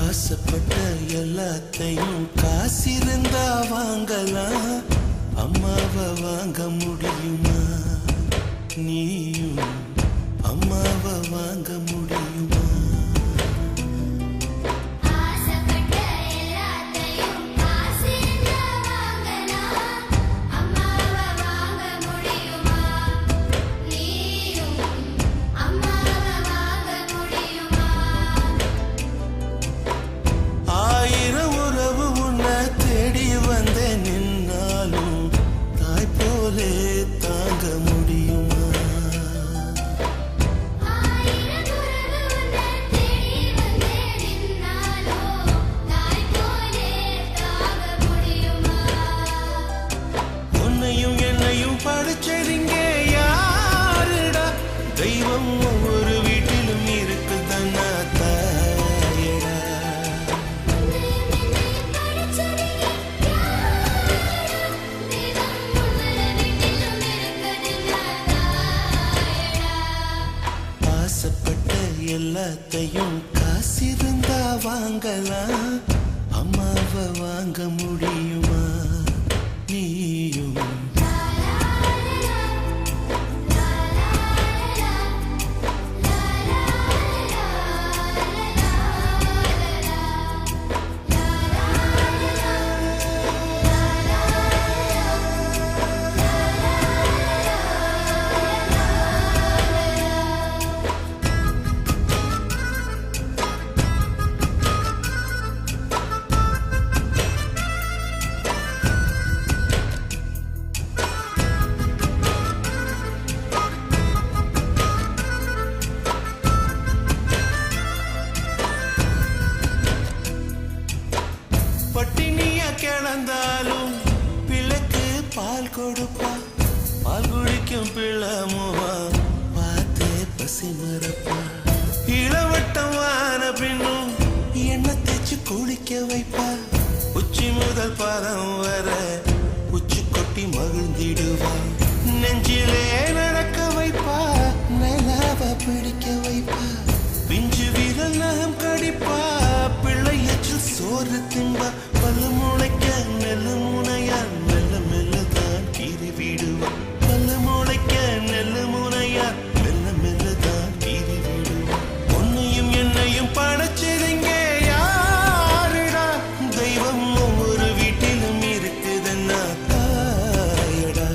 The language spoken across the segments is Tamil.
ஆசைப்பட்ட எல்லாத்தையும் காசிருந்தா வாங்கலாம், அம்மாவை வாங்க முடியுமா? நீயும் அம்மாவை வாங்க முடியுமா? படிச்சதிங்க யாருடா? தெய்வம் ஒவ்வொரு வீட்டிலும் இருக்குதன்னா தாயடா. ஆசைப்பட்ட எல்லாத்தையும் காசிருந்தா வாங்கலாம், அம்மாவை வாங்க முடியுமா? நீயும் பட்டினியா கிடந்தாலும் பிள்ளைக்கு பால் கொடுப்பா, பால் குடிக்கும் பிள்ளமுவா பார்த்தே பசி மறப்பா. இளவட்டமான பின்னும் எண்ணெய் தேய்ச்சி குளிக்க வைப்பா, உச்சி முதல் பாதம் வர உச்சி கொட்டி மகிழ்ந்திடுவா. நெஞ்சிலே நடக்க வைப்பா, நிலாவ பிடிக்க வைப்பா, பிஞ்சு விரல் நகம் கடிப்பா, பிள்ளையச்சு சோறு தின்பா. பல்லு முளைக்க நெல்லு முனையா மெல்ல மெல்லதான் கீறி விடுவா. பல்லு முளைக்க நெல்லு முனையா மெல்ல மெல்லதான் கீறி விடுவா. உன்னையும் என்னையும் படைச்சதுங்க யாருடா? தெய்வம் ஒவ்வொரு வீட்டிலும் இருக்குதுன்னா தாயடா.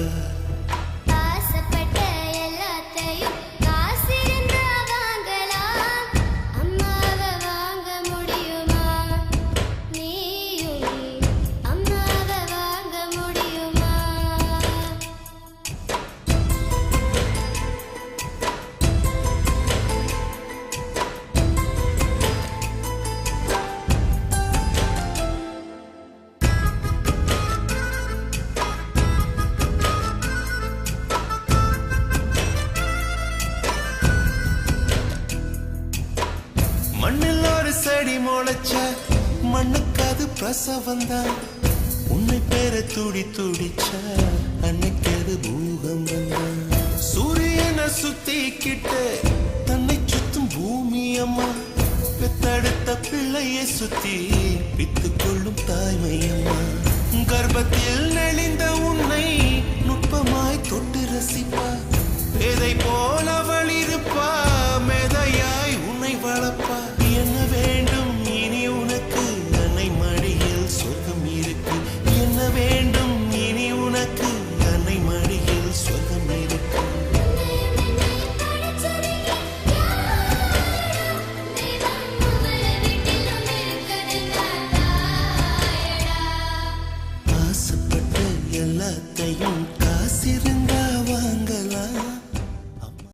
மண்ணில் ஒரு செடி முளைச்ச மண்ணுக்கு அது பிரசவந்தான். உன்னை பேர துடி துடிச்ச அன்னைக்கு அது பூகம்பம் தான். சூரியனை சுத்திக்கிட்டு தன்னை சுத்தும் பூமி அம்மா, பெத்தெடுத்த பிள்ளையை சுத்தி பித்து கொள்ளும் தாய்மை அம்மா. கர்ப்பத்தில் நெளிந்த உன்னை நுட்பமாய் தொட்டு ரசிப்பா, எதை போல அவள் இருப்பா.